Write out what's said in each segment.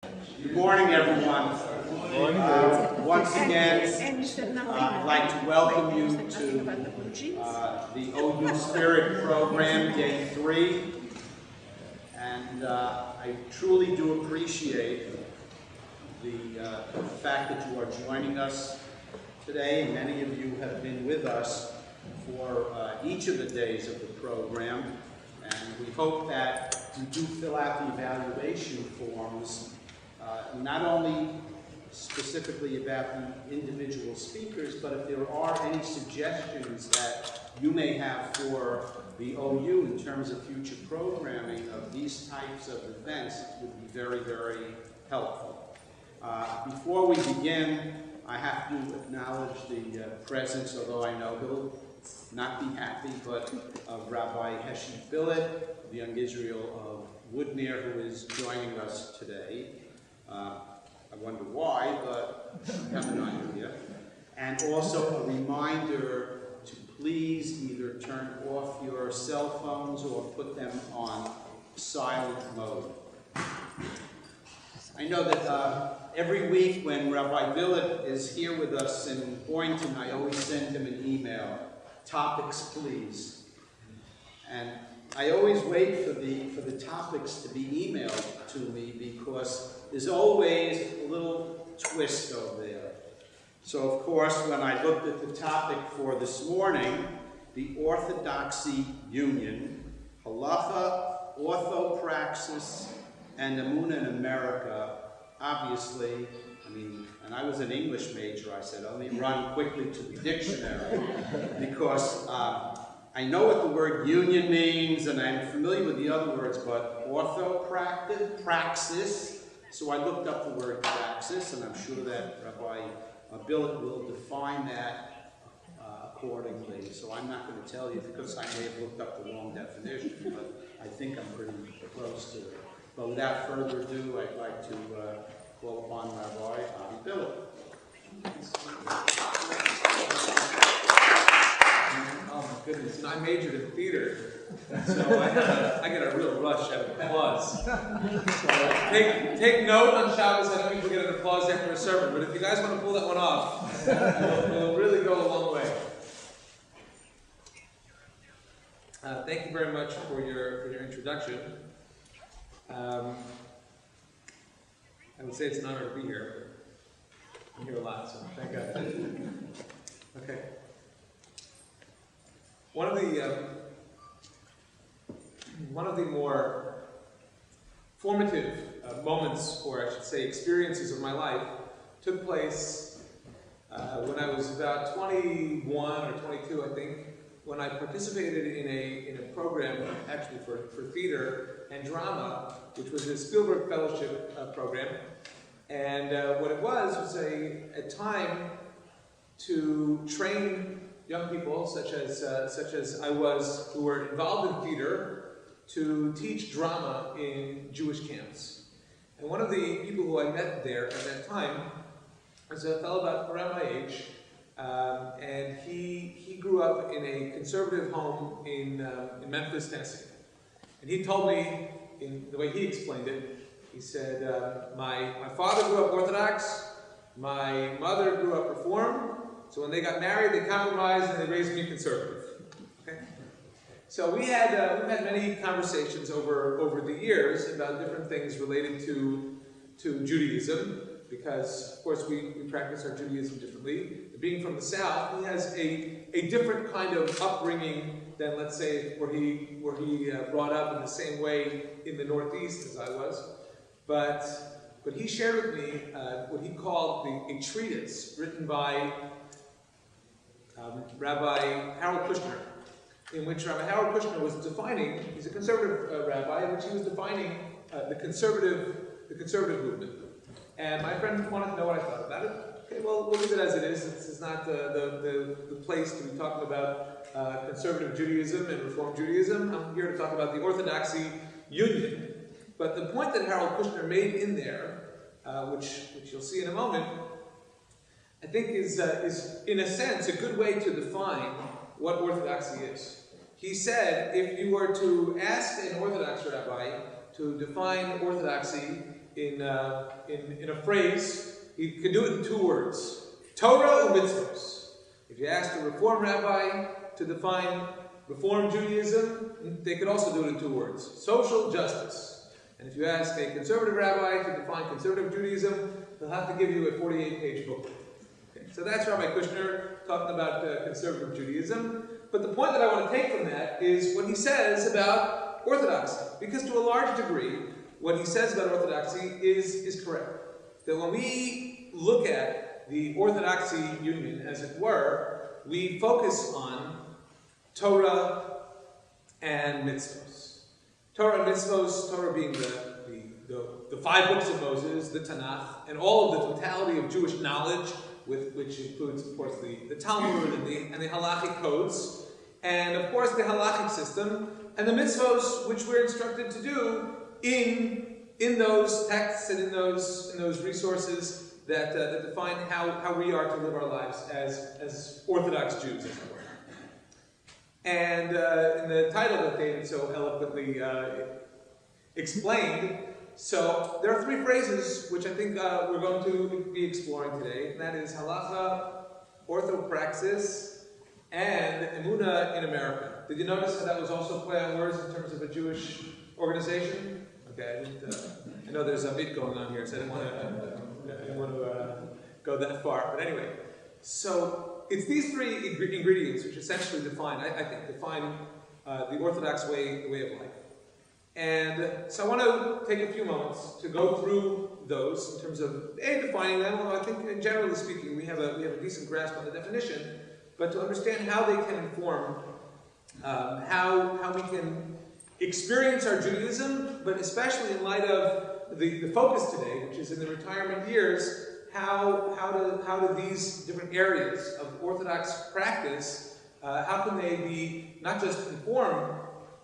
Good morning, everyone. Once again, I'd like to welcome you to the OU Spirit Program, Day 3. And I truly do appreciate the fact that you are joining us today. Many of you have been with us for each of the days of the program. And we hope that you do fill out the evaluation forms, not only specifically about the individual speakers, but if there are any suggestions that you may have for the OU in terms of future programming of these types of events, it would be very, very helpful. Before we begin, I have to acknowledge the presence, although I know he'll not be happy, but of Rabbi Billet, the young Israel of Woodmere, who is joining us today. I wonder why, but I have no idea. And also a reminder to please either turn off your cell phones or put them on silent mode. I know that every week when Rabbi Billet is here with us in Boyton, I always send him an email, topics please. And I always wait for the topics to be emailed to me because there's always a little twist over there. So of course, when I looked at the topic for this morning, the Orthodoxy Union, Halacha, Orthopraxis, and Emunah in America, obviously, and I was an English major, I said, let me run quickly to the dictionary, because I know what the word union means, and I'm familiar with the other words, but praxis, so I looked up the word praxis, and I'm sure that Rabbi Billet will define that accordingly. So I'm not going to tell you because I may have looked up the wrong definition, but I think I'm pretty close to it. But without further ado, I'd like to call upon Rabbi Billet. Oh my goodness, and I majored in theater, so I get a real rush of applause. So take note on Shabbos. I know people get an applause after a sermon, but if you guys want to pull that one off, it'll really go a long way. Thank you very much for your introduction. I would say it's an honor to be here. I'm here a lot, so thank God. Okay. One of the more formative moments, or I should say experiences of my life, took place when I was about 21 or 22, I think, when I participated in a program, actually for theater and drama, which was a Spielberg Fellowship program. And what it was a time to train young people, such as I was, who were involved in theater, to teach drama in Jewish camps. And one of the people who I met there at that time was a fellow about around my age, and he grew up in a conservative home in Memphis, Tennessee. And he told me, in the way he explained it, he said, my father grew up Orthodox, my mother grew up Reform, so when they got married, they compromised and they raised me conservative. Okay? So we had many conversations over the years about different things related to Judaism, because of course we practice our Judaism differently. Being from the South, he has a different kind of upbringing than, let's say, where he brought up in the same way in the Northeast as I was. But he shared with me what he called a treatise written by Rabbi Harold Kushner, in which Rabbi Harold Kushner was defining, he's a conservative rabbi, in which he was defining the conservative movement. And my friend wanted to know what I thought about it. Okay, well, we'll leave it as it is. This is not the place to be talking about conservative Judaism and Reform Judaism. I'm here to talk about the Orthodoxy Union. But the point that Harold Kushner made in there, which you'll see in a moment, I think is in a sense a good way to define what Orthodoxy is. He said, if you were to ask an Orthodox rabbi to define Orthodoxy in a phrase. He could do it in 2 words: Torah or mitzvos. If you asked a Reform rabbi to define Reform Judaism, they could also do it in 2 words: social justice. And if you ask a conservative rabbi to define conservative Judaism, they'll have to give you a 48-page book. Okay, so that's Rabbi Kushner talking about conservative Judaism. But the point that I want to take from that is what he says about orthodoxy. Because to a large degree, what he says about orthodoxy is correct. That when we look at the orthodoxy union, as it were, we focus on Torah and mitzvos. Torah and mitzvos, Torah being the 5 books of Moses, the Tanakh, and all of the totality of Jewish knowledge, which includes, of course, the Talmud and the halachic codes, and of course the halachic system, and the mitzvos, which we're instructed to do in those texts and in those resources that define how we are to live our lives as Orthodox Jews, as it were. And in the title that David so eloquently explained, so there are 3 phrases which I think we're going to be exploring today, and that is halacha, orthopraxis, and emunah in America. Did you notice how that was also play on words in terms of a Jewish organization? Okay, I know there's a bit going on here, so I didn't want to go that far. But anyway, so it's these 3 ingredients which essentially define the Orthodox way of life. And so I want to take a few moments to go through those in terms of defining them, although I think generally speaking we have a decent grasp on the definition, but to understand how they can inform how we can experience our Judaism, but especially in light of the focus today, which is in the retirement years, how do these different areas of Orthodox practice, how can they be not just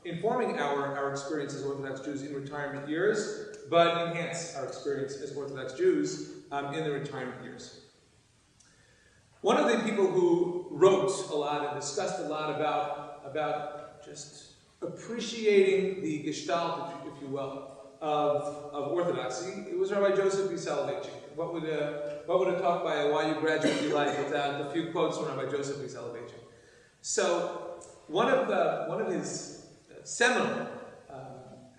informing our experience as Orthodox Jews in retirement years, but enhance our experience as Orthodox Jews in the retirement years. One of the people who wrote a lot and discussed a lot about just appreciating the gestalt, if you will, of Orthodoxy, it was Rabbi Joseph B. Soloveitchik. What would a talk by a YU graduate be like without a few quotes from Rabbi Joseph B. Soloveitchik? So one of his seminal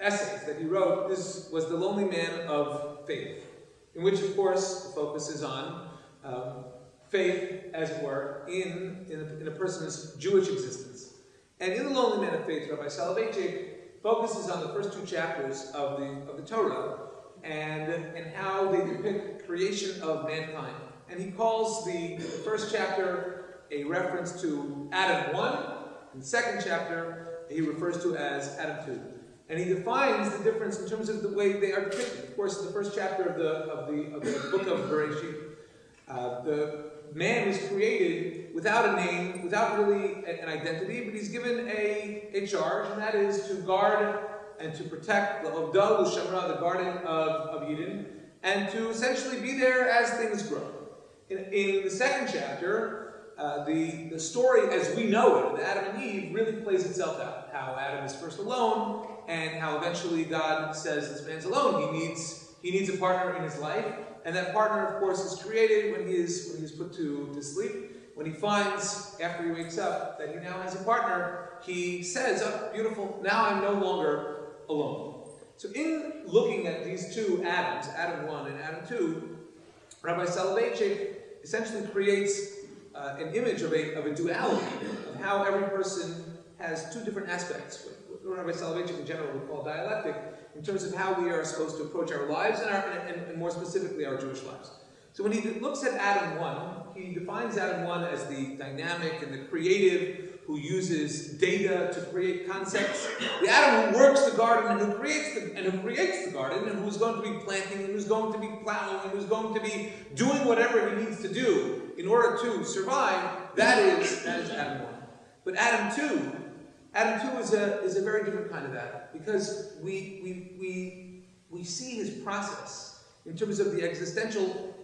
essays that he wrote was The Lonely Man of Faith, in which, of course, the focus is on faith, as it were, in a person's Jewish existence. And in The Lonely Man of Faith, Rabbi Soloveitchik focuses on the first 2 chapters of the Torah and how they depict creation of mankind. And he calls the first chapter a reference to Adam 1, and the second chapter he refers to as Adam 2. And he defines the difference in terms of the way they are depicted. Of course, in the first chapter of the book of Bereshit, the man was created without a name, without really an identity, but he's given a charge, and that is to guard and to protect the Garden of Eden, and to essentially be there as things grow. In the second chapter, the story as we know it, of Adam and Eve, really plays itself out. How Adam is first alone, and how eventually God says this man's alone. He needs a partner in his life, and that partner, of course, is created when he is put to sleep. When he finds, after he wakes up, that he now has a partner, he says, "Oh, beautiful, now I'm no longer alone." So in looking at these 2 Adams, Adam 1 and Adam 2, Rabbi Soloveitchik essentially creates an image of a duality, of how every person has 2 different aspects, what Rabbi Soloveitchik in general would call dialectic, in terms of how we are supposed to approach our lives and more specifically our Jewish lives. So when he looks at Adam 1, he defines Adam 1 as the dynamic and the creative, who uses data to create concepts. The Adam who works the garden and who creates the garden, and who's going to be planting, and who's going to be plowing, and who's going to be doing whatever he needs to do in order to survive. That is Adam 1. But Adam 2 is a very different kind of Adam, because we see his process in terms of the existential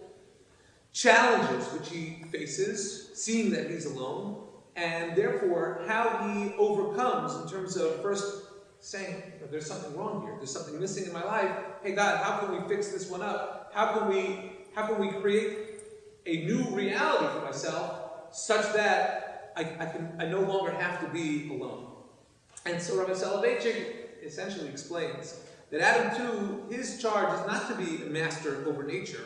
challenges which he faces, seeing that he's alone, and therefore how he overcomes in terms of first saying, there's something wrong here. There's something missing in my life. Hey God, how can we fix this one up? How can we create a new reality for myself such that I no longer have to be alone? And so Rabbi Soloveitchik essentially explains that Adam too, his charge is not to be a master over nature,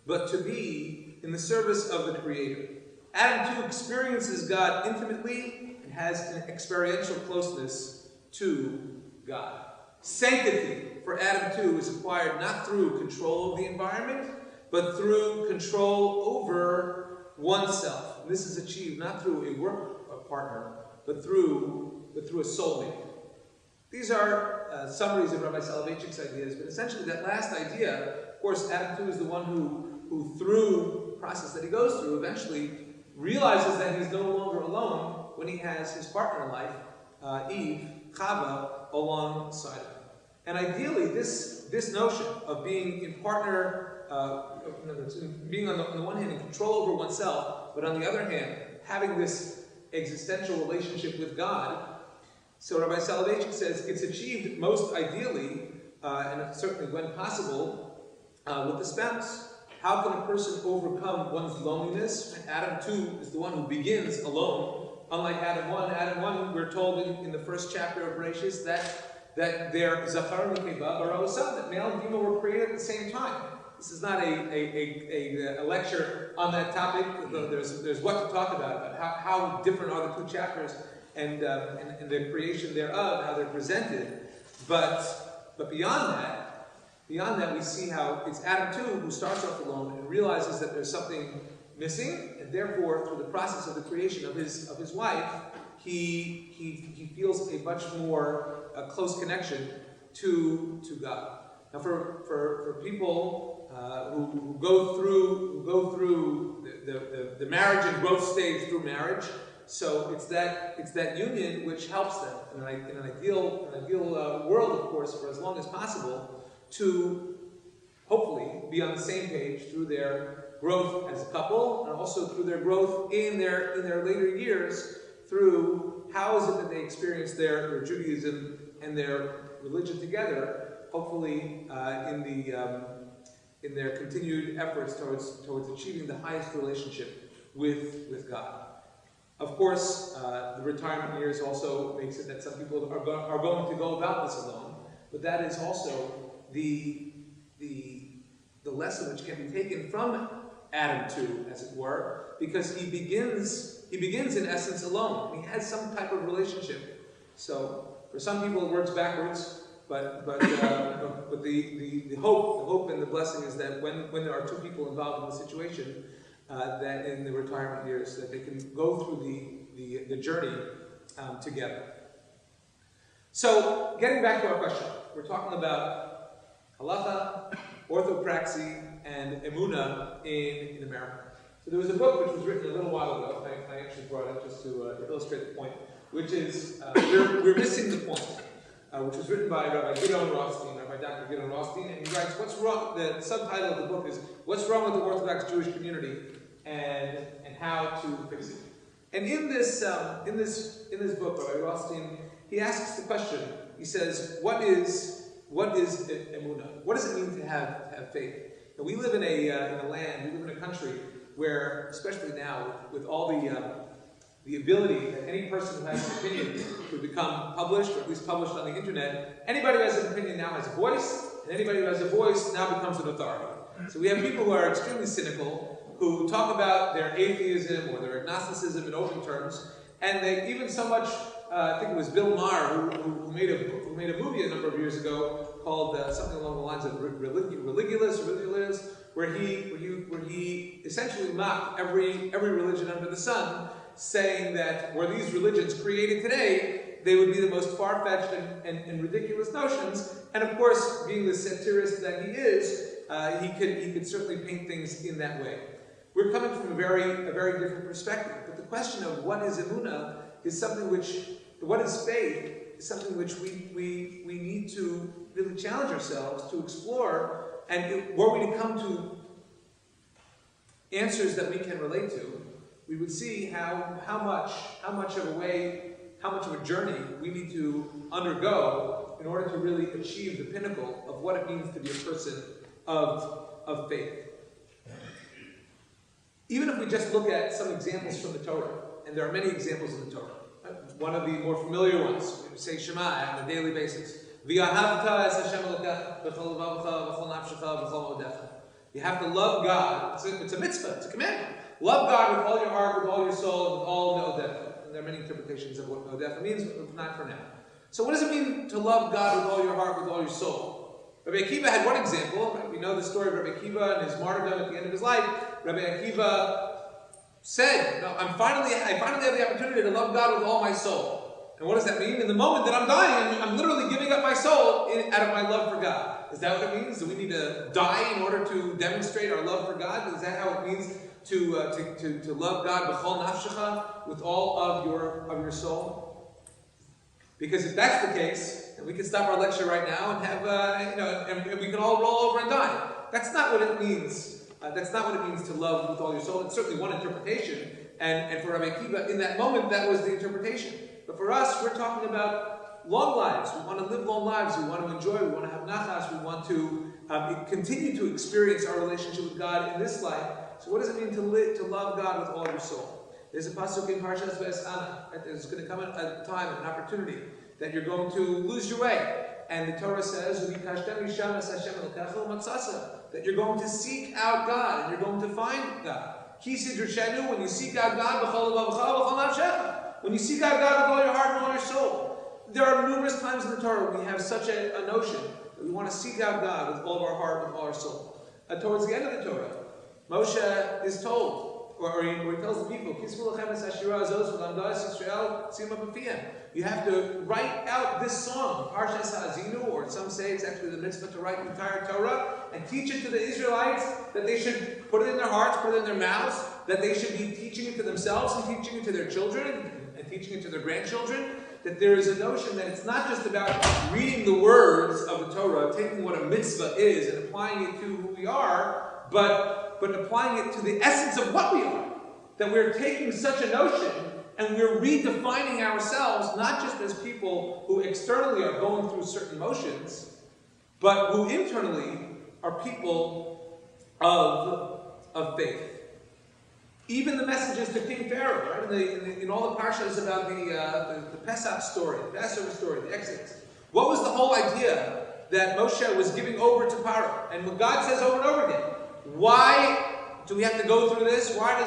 but to be in the service of the Creator. Adam too experiences God intimately and has an experiential closeness to God. Sanctity for Adam too is acquired not through control of the environment, but through control over oneself. And this is achieved not through a work partner, but through a soulmate. These are summaries of Rabbi Soloveitchik's ideas, but essentially that last idea, of course, Adam too is the one who through the process that he goes through, eventually realizes that he's no longer alone when he has his partner in life, Eve, Chava, alongside him. And ideally, this notion of being in partner, being on the one hand in control over oneself, but on the other hand, having this existential relationship with God. So Rabbi Soloveitchik says it's achieved most ideally, and certainly when possible, with the spouse. How can a person overcome one's loneliness? Adam too is the one who begins alone. Unlike Adam 1, Adam 1, we're told in the first chapter of Bereshit that they're Zachar and Nekeva bara Osam, that male and female were created at the same time. This is not a lecture on that topic. There's what to talk about how different are the two chapters and the creation thereof, how they're presented. But beyond that, we see how it's Adam too who starts off alone and realizes that there's something missing, and therefore, through the process of the creation of his wife, he feels a much more close connection to God. Now, for people who go through the marriage and growth stage through marriage, so it's that union which helps them in an ideal world, of course, for as long as possible, to hopefully be on the same page through their growth as a couple, and also through their growth in their later years, through how is it that they experience their Judaism and their religion together, hopefully in their continued efforts towards achieving the highest relationship with God. Of course, the retirement years also makes it that some people are going to go about this alone, but that is also the lesson which can be taken from Adam too, as it were, because he begins in essence alone. He has some type of relationship. So for some people it works backwards, but the hope and the blessing is that when there are two people involved in the situation, that in the retirement years that they can go through the journey together. So getting back to our question, we're talking about halacha, orthopraxy, and emunah in America. So there was a book which was written a little while ago. I actually brought it just to illustrate the point, which is we're missing the point, which was written by Rabbi Dr. Gideon Rothstein, and he writes, "What's wrong?" The subtitle of the book is "What's Wrong with the Orthodox Jewish Community and How to Fix It." And in this book, Rabbi Rothstein, he asks the question. He says, "What is emunah? What does it mean to have faith?" Now, we live in a land, we live in a country where, especially now, with all the ability that any person who has an opinion could become published, or at least published on the internet, anybody who has an opinion now has a voice, and anybody who has a voice now becomes an authority. So we have people who are extremely cynical, who talk about their atheism or their agnosticism in open terms, and they even so much, I think it was Bill Maher who made a movie a number of years ago called something along the lines of Religulous, where he essentially mocked every religion under the sun, saying that were these religions created today, they would be the most far-fetched and ridiculous notions. And of course, being the satirist that he is, he could certainly paint things in that way. We're coming from a very different perspective. But the question of what is emunah is something what is faith, is something which we need to really challenge ourselves to explore, and were we to come to answers that we can relate to, we would see how much how much of a journey we need to undergo in order to really achieve the pinnacle of what it means to be a person of faith. Even if we just look at some examples from the Torah, and there are many examples in the Torah. One of the more familiar ones, we say Shema on a daily basis. You have to love God. It's a mitzvah, it's a commandment. Love God with all your heart, with all your soul, with all me'odecha. And there are many interpretations of what me'odecha means, but not for now. So what does it mean to love God with all your heart, with all your soul? Rabbi Akiva had one example. Right? We know the story of Rabbi Akiva and his martyrdom at the end of his life. Rabbi Akiva said, I finally have the opportunity to love God with all my soul. And what does that mean? In the moment that I'm dying, I'm literally giving up my soul out of my love for God. Is that what it means? Do we need to die in order to demonstrate our love for God? Is that how it means to love God b'chol nafshecha, with all of your soul? Because if that's the case, then we can stop our lecture right now and have and we can all roll over and die. That's not what it means. That's not what it means to love with all your soul. It's certainly one interpretation, and for Rabbi Akiva, in that moment, that was the interpretation. But for us, we're talking about long lives. We want to live long lives. We want to enjoy. We want to have nachas. We want to continue to experience our relationship with God in this life. So what does it mean to love God with all your soul? There's a pasuk in Parshas Ve'esana. There's going to come a time, an opportunity, that you're going to lose your way. And the Torah says, that you're going to seek out God, and you're going to find God. When you seek out God, when you seek out God with all your heart and all your soul. There are numerous times in the Torah when we have such a notion that we want to seek out God with all of our heart, with all our soul. Towards the end of the Torah, Moshe is told, or he tells the people, you have to write out this song, Parshas Ha'azinu, or some say it's actually the mitzvah to write the entire Torah, and teach it to the Israelites, that they should put it in their hearts, put it in their mouths, that they should be teaching it to themselves and teaching it to their children, and teaching it to their grandchildren, that there is a notion that it's not just about reading the words of the Torah, taking what a mitzvah is and applying it to who we are, but applying it to the essence of what we are. That we're taking such a notion and we're redefining ourselves, not just as people who externally are going through certain motions, but who internally are people of faith. Even the messages to King Pharaoh, right? In all the parshas about the Pesach story, the Passover story, the Exodus. What was the whole idea that Moshe was giving over to Pharaoh? And what God says over and over again, why do we have to go through this? Why do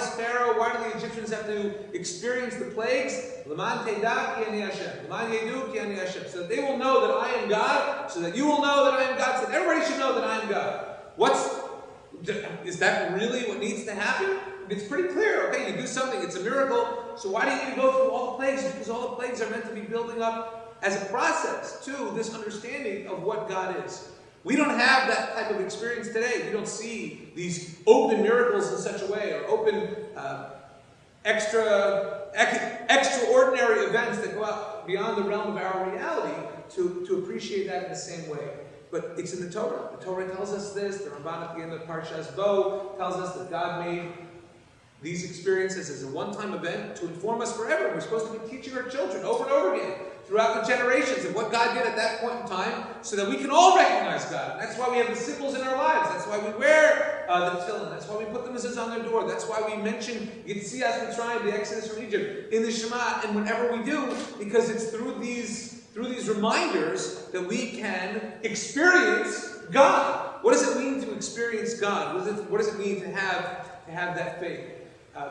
the Egyptians have to experience the plagues? So that they will know that I am God, so that you will know that I am God, so that everybody should know that I am God. Is that really what needs to happen? It's pretty clear. Okay, you do something, it's a miracle. So why do you need to go through all the plagues? Because all the plagues are meant to be building up as a process to this understanding of what God is. We don't have that type of experience today. We don't see these open miracles in such a way, or open extraordinary events that go out beyond the realm of our reality to appreciate that in the same way. But it's in the Torah. The Torah tells us this. The Ramban at the end of Parshas Bo tells us that God made these experiences as a one-time event to inform us forever. We're supposed to be teaching our children over and over again throughout the generations of what God did at that point in time, so that we can all recognize God. And that's why we have the symbols in our lives. That's why we wear the tefillin. That's why we put the mezuzah on their door. That's why we mention Yetzias Mitzrayim, the Exodus from Egypt, in the Shema, and whenever we do, because it's through these reminders that we can experience God. What does it mean to experience God? What does it mean to have that faith?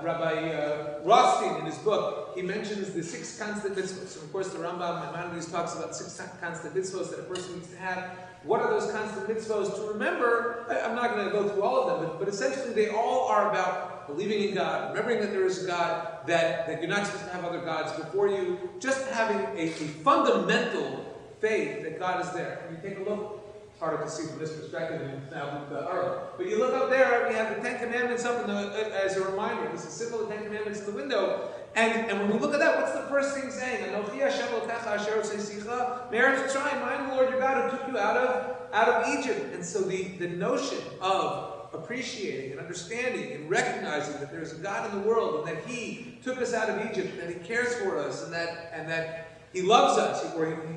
Rabbi Rothstein, in his book, he mentions the 6 constant mitzvahs. So of course, the Rambam Maimonides talks about 6 constant mitzvahs that a person needs to have. What are those constant mitzvahs to remember? I'm not going to go through all of them, but essentially they all are about believing in God, remembering that there is a God, that you're not supposed to have other gods before you, just having a fundamental faith that God is there. Can you take a look? It's harder to see from this perspective now with the Arab. But you look up there, we have the 10 Commandments up as a reminder. This is simple, the 10 Commandments in the window. And when we look at that, what's the first thing saying? Anochi Hashem Elokecha asher hotzeisecha me'eretz Mitzrayim. I am the Lord your God who took you out of Egypt. And so the notion of appreciating and understanding and recognizing that there's a God in the world and that He took us out of Egypt, and that He cares for us, and that He loves us,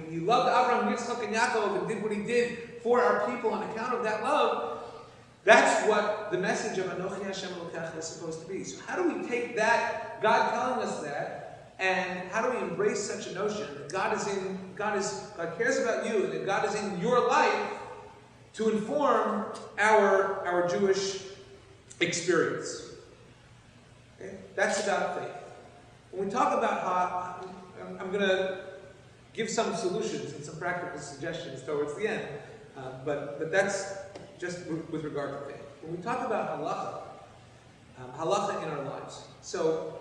he loved Abraham, Yitzchak, and Yaakov, and did what he did for our people on account of that love. That's what the message of Anochi Hashem Elokecha is supposed to be. So how do we take that, God telling us that, and how do we embrace such a notion that God cares about you, and that God is in your life to inform our Jewish experience? Okay? That's about faith. When we talk about how, I'm going to give some solutions and some practical suggestions towards the end, but that's just with regard to faith. When we talk about halacha in our lives, so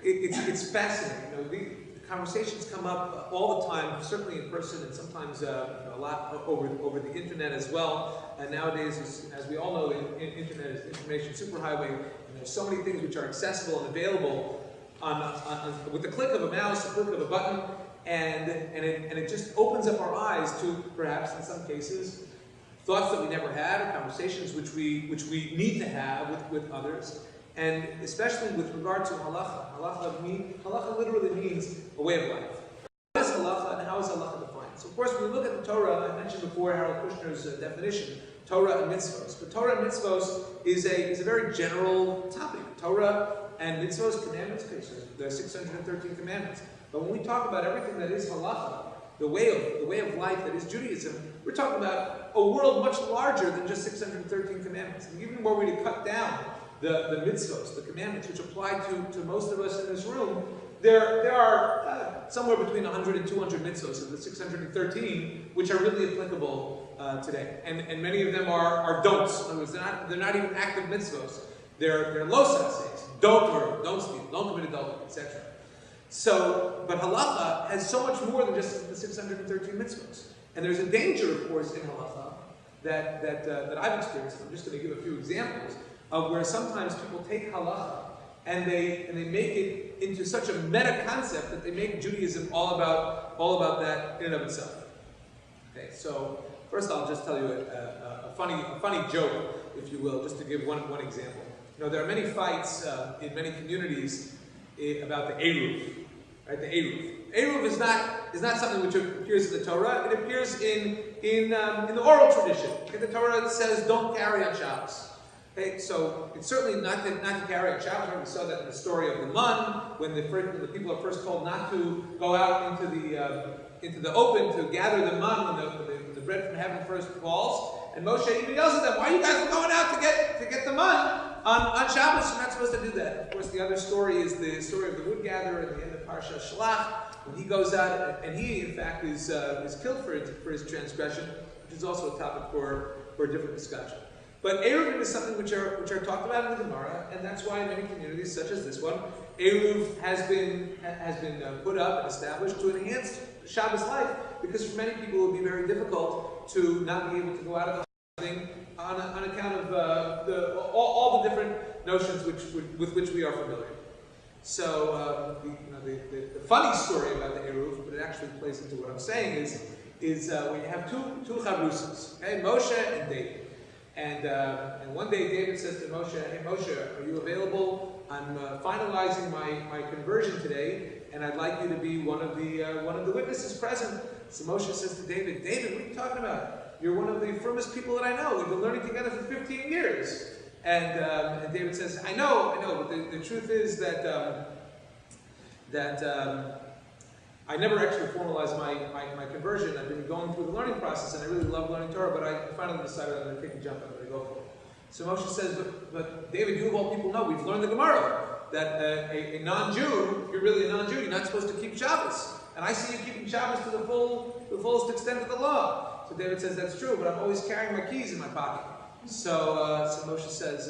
it's fascinating. The conversations come up all the time, certainly in person, and sometimes a lot over the internet as well. And nowadays, as we all know, the internet is information superhighway, and there's so many things which are accessible and available with the click of a mouse, the click of a button. And it just opens up our eyes to, perhaps in some cases, thoughts that we never had, or conversations which we need to have with others, and especially with regard to halacha. Halacha literally means a way of life. What is halacha, and how is halacha defined? So, of course, when we look at the Torah, I mentioned before Harold Kushner's definition, Torah and mitzvos. But Torah and mitzvos is a very general topic. Torah and mitzvos, commandments. Okay, so there are 613 commandments. But when we talk about everything that is halacha, the way of life that is Judaism, we're talking about a world much larger than just 613 commandments. And even were we to cut down the mitzvos, the commandments, which apply to most of us in this room, there are somewhere between 100 and 200 mitzvos of the 613, which are really applicable today. And many of them are don'ts. In other words, they're not even active mitzvos. They're losas, don't murder, don't steal, don't commit adultery, etc. So, but halacha has so much more than just the 613 mitzvahs. And there's a danger, of course, in halacha that I've experienced. I'm just going to give a few examples of where sometimes people take halacha and they make it into such a meta concept that they make Judaism all about that in and of itself. Okay, so first I'll just tell you a funny joke, if you will, just to give one example. There are many fights in many communities about the Eruv, right? The Eruv. Eruv is not something which appears in the Torah. It appears in the oral tradition. Okay? The Torah says don't carry on Shabbos. Okay? So it's certainly not to carry on Shabbos. We saw that in the story of the man, when the people are first told not to go out into the open to gather the man when the bread from heaven first falls. And Moshe even yells at them, "Why are you guys going out to get the man on Shabbos? You're not supposed to do that." Of course, the other story is the story of the wood gatherer at the end of Parsha Shlach, when he goes out and he, in fact, is killed for his transgression, which is also a topic for a different discussion. But Eruv is something which are talked about in the Gemara, and that's why in many communities, such as this one, Eruv has been put up and established to enhance Shabbos life, because for many people it would be very difficult to not be able to go out of the thing on account of all the different notions with which we are familiar. So the funny story about the Eruv, but it actually plays into what I'm saying, is when you have two Chavrusas, okay, Moshe and David. And one day David says to Moshe, "Hey Moshe, are you available? I'm finalizing my conversion today, and I'd like you to be one of the witnesses present." So Moshe says to David, "David, what are you talking about? You're one of the firmest people that I know. We've been learning together for 15 years." And David says, I know, but the truth is that I never actually formalized my conversion. I've been going through the learning process, and I really love learning Torah, but I finally decided I'm going to take a jump. I'm going to go for it. So Moshe says, but David, you of all people know, we've learned the Gemara, that a non-Jew, if you're really a non-Jew, you're not supposed to keep Shabbos. And I see you keeping Shabbos to the fullest extent of the law. So David says, that's true, but I'm always carrying my keys in my pocket. So Moshe says,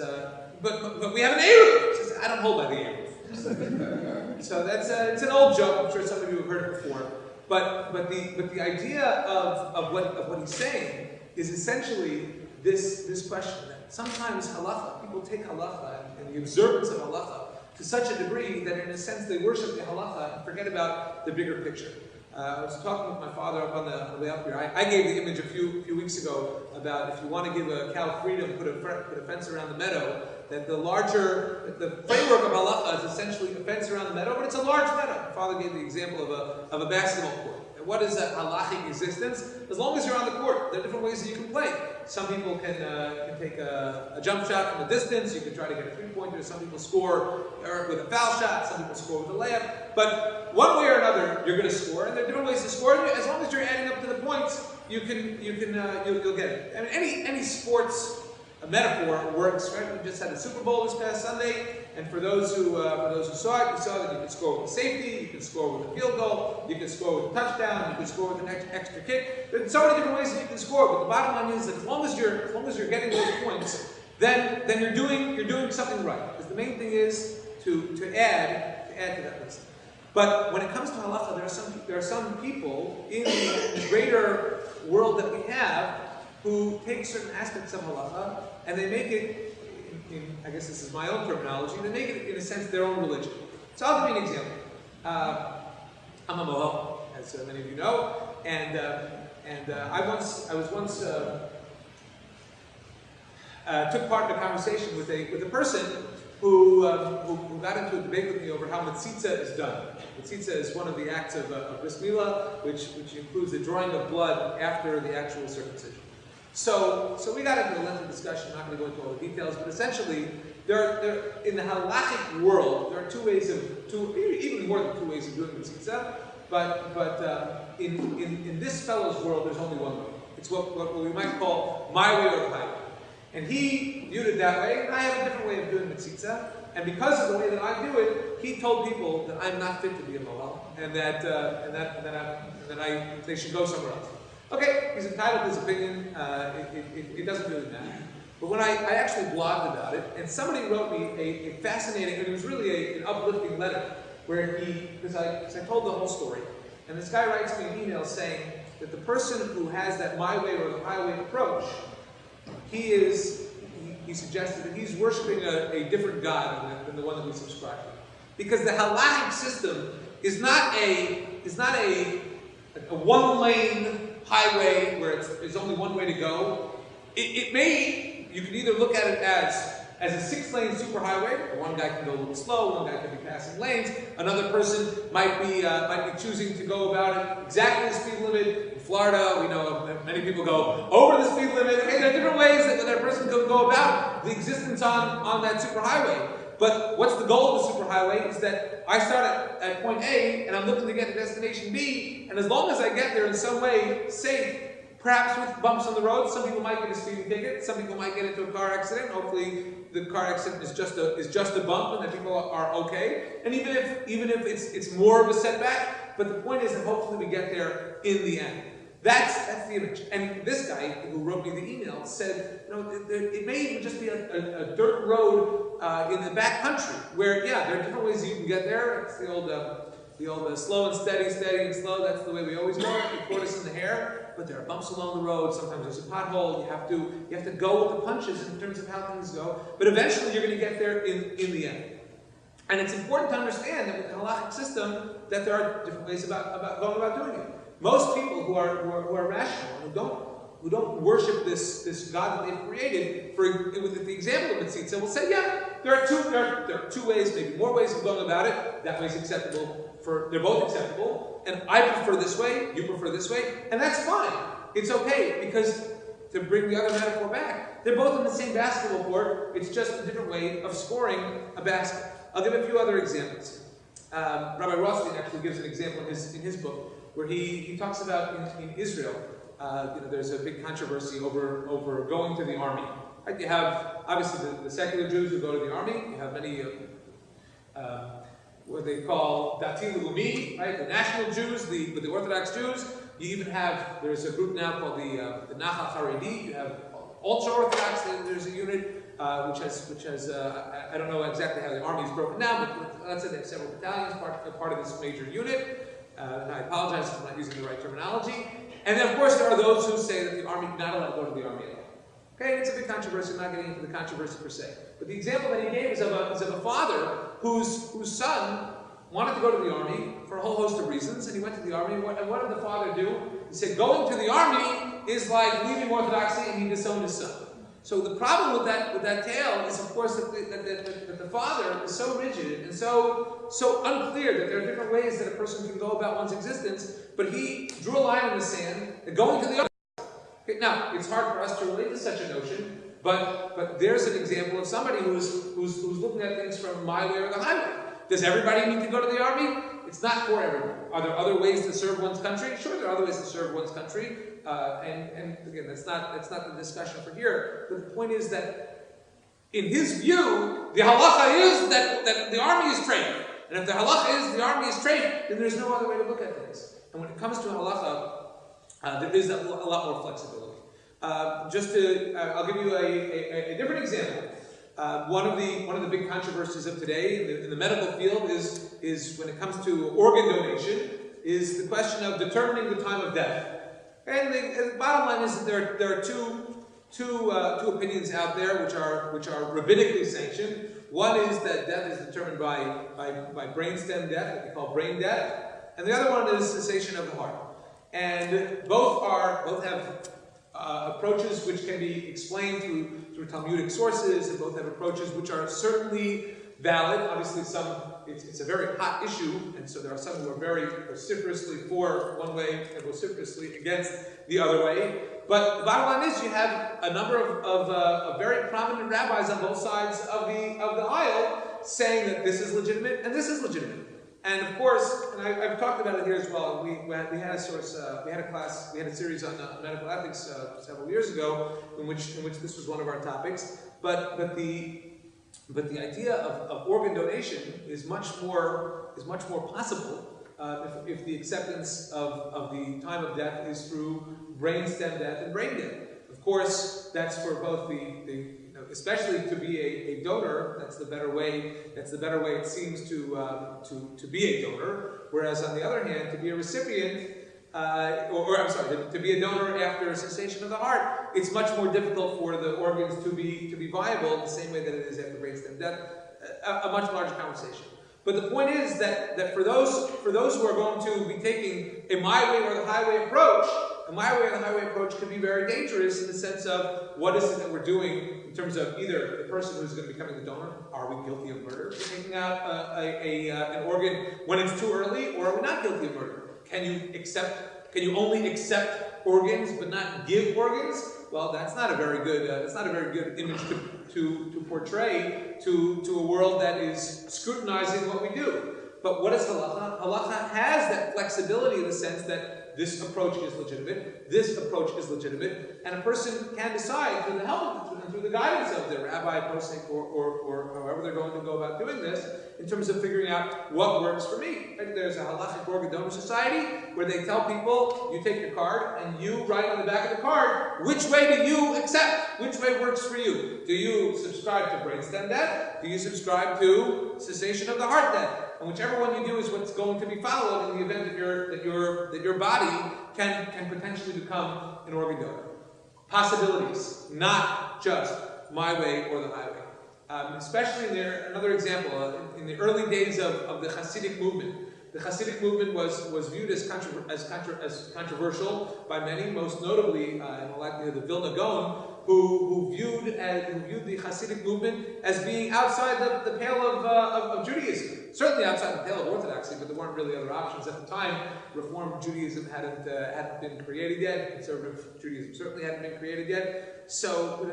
but we have an Eruv. He says, I don't hold by the Eruv. So it's an old joke. I'm sure some of you have heard it before. But the idea of what he's saying is essentially this question that sometimes halacha, people take halacha and the observance of halacha to such a degree that in a sense they worship the halacha and forget about the bigger picture. I was talking with my father up on the way up here. I gave the image a few weeks ago about if you want to give a cow freedom, put a fence around the meadow, That the framework of halacha is essentially a fence around the meadow, but it's a large meadow. Father gave the example of a basketball court. And what is a halachic existence? As long as you're on the court, there are different ways that you can play. Some people can take a jump shot from a distance. You can try to get a three-pointer. Some people score with a foul shot. Some people score with a layup. But one way or another, you're going to score, and there are different ways to score. As long as you're adding up to the points, you'll get it. I mean, any sports metaphor works, right? We just had the Super Bowl this past Sunday, and for those who saw it, you saw that you can score with a safety, you can score with a field goal, you can score with a touchdown, you can score with an extra kick. There's so many different ways that you can score, but the bottom line is that as long as you're getting those points, then you're doing something right. Because the main thing is to add to that list. But when it comes to halacha, there are some people in the greater world that we have who take certain aspects of halacha and they make it, I guess this is my own terminology, they make it in a sense their own religion. So I'll give you an example. I'm a mohel, as many of you know, and I was once took part in a conversation with a person who got into a debate with me over how mitzitza is done. Mitzitza is one of the acts of bris milah, which includes the drawing of blood after the actual circumcision. So we got into a lengthy discussion. I'm not going to go into all the details, but essentially, there in the halachic world, there are even more than two ways of doing mitzitza. But in this fellow's world, there's only one way. It's what we might call my way or the highway. And he viewed it that way, and I have a different way of doing mitzitza. And because of the way that I do it, he told people that I'm not fit to be a mohel, and that they should go somewhere else. Okay, he's entitled to his opinion. It doesn't really matter. But when I actually blogged about it, and somebody wrote me a fascinating, and it was really an uplifting letter, where because I told the whole story, and this guy writes me an email saying that the person who has that my way or the highway approach, he suggested that he's worshiping a different God than the one that we subscribe to. Because the halachic system is not a one-lane highway where there's only one way to go. You can either look at it as a 6-lane superhighway, where one guy can go a little slow, one guy can be passing lanes, another person might be choosing to go about it exactly the speed limit. In Florida, we know many people go over the speed limit. Okay, there are different ways that a person can go about the existence on that superhighway. But what's the goal of the superhighway is that I start at point A, and I'm looking to get to destination B, and as long as I get there in some way safe, perhaps with bumps on the road, some people might get a speeding ticket, some people might get into a car accident. Hopefully the car accident is just a bump and that people are okay. And even if it's more of a setback, but the point is that hopefully we get there in the end. That's the image. And this guy who wrote me the email said, it may even just be a dirt road in the back country where, yeah, there are different ways you can get there. It's the old slow and steady and slow. That's the way we always go. The tortoise and the hare. But there are bumps along the road. Sometimes there's a pothole. You have to go with the punches in terms of how things go. But eventually you're going to get there in the end. And it's important to understand that with the halachic system that there are different ways about going about doing it. Most people who are rational, who don't worship this God that they've created, with the example of mitzitza, will say, yeah, there are two ways, maybe more ways of going about it. That way's acceptable. They're both acceptable, and I prefer this way, you prefer this way, and that's fine. It's okay, because to bring the other metaphor back, they're both in the same basketball court. It's just a different way of scoring a basket. I'll give a few other examples. Rabbi Rothstein actually gives an example in his book where he talks about in Israel. There's a big controversy over going to the army. Right? You have obviously the secular Jews who go to the army. You have many what they call Dati Leumi, right? The national Jews, the Orthodox Jews. You even there's a group now called the Nahal Haredi. You have ultra Orthodox. There's a unit which has I don't know exactly how the army is broken down, but let's say they have several battalions part of this major unit. And I apologize if I'm not using the right terminology. And then, of course, there are those who say that the army not allowed to go to the army at all. Okay, and it's a big controversy. I'm not getting into the controversy per se. But the example that he gave is of a father whose son wanted to go to the army for a whole host of reasons, and he went to the army. And what did the father do? He said, going to the army is like leaving Orthodoxy, and he disowned his son. So the problem with that tale is, of course, that the father is so rigid and so unclear that there are different ways that a person can go about one's existence, but he drew a line in the sand and going to the other. Okay, now, it's hard for us to relate to such a notion, but there's an example of somebody who's looking at things from my way or the highway. Does everybody need to go to the army? It's not for everyone. Are there other ways to serve one's country? Sure, there are other ways to serve one's country. And again, that's not the discussion for here. But the point is that in his view, the halacha is that the army is trained. And if the halacha is the army is trained, then there's no other way to look at things. And when it comes to halacha, there is a lot more flexibility. I'll give you a different example. One of the big controversies of today in the medical field is when it comes to organ donation, is the question of determining the time of death. And the bottom line is that there are two opinions out there which are rabbinically sanctioned. One is that death is determined by brainstem death, what we call brain death, and the other one is cessation of the heart. And both have approaches which can be explained through Talmudic sources, and both have approaches which are certainly valid. Obviously, it's a very hot issue, and so there are some who are very vociferously for one way and vociferously against the other way. But the bottom line is you have a number of very prominent rabbis on both sides of the aisle saying that this is legitimate and this is legitimate. And of course, and I've talked about it here as well. We had a series on medical ethics several years ago in which this was one of our topics. But the idea of organ donation is much more possible if the acceptance of the time of death is through brainstem death and brain death. Of course, that's for both especially to be a donor. That's the better way. It seems to be a donor. Whereas on the other hand, to be a recipient, to be a donor after cessation of the heart, it's much more difficult for the organs to be viable in the same way that it is after brainstem death. A much larger conversation. But the point is that for those who are going to be taking a my way or the highway approach, a my way or the highway approach can be very dangerous in the sense of what is it that we're doing in terms of either the person who's going to be becoming the donor, are we guilty of murder for taking out an organ when it's too early, or are we not guilty of murder? Can you only accept organs but not give organs? Well, that's not a very good image to portray to a world that is scrutinizing what we do. But what is halacha? Halacha has that flexibility in the sense that this approach is legitimate, this approach is legitimate, and a person can decide through the help and through the guidance of their rabbi, posek, or however they're going to go about doing this, in terms of figuring out what works for me. Right? There's a halachic organ donor society where they tell people, you take your card and you write on the back of the card, which way do you accept? Which way works for you? Do you subscribe to brainstem death? Do you subscribe to cessation of the heart death? And whichever one you do is what's going to be followed in the event that your body can potentially become an organ donor. Possibilities, not just my way or the highway. Especially another example, in the early days of the Hasidic movement. The Hasidic movement was viewed as controversial by many, most notably in the likelihood the Vilna Gaon, who viewed the Hasidic movement as being outside the pale of Judaism. Certainly outside the pale of Orthodoxy, but there weren't really other options at the time. Reform Judaism hadn't been created yet. Conservative Judaism certainly hadn't been created yet. So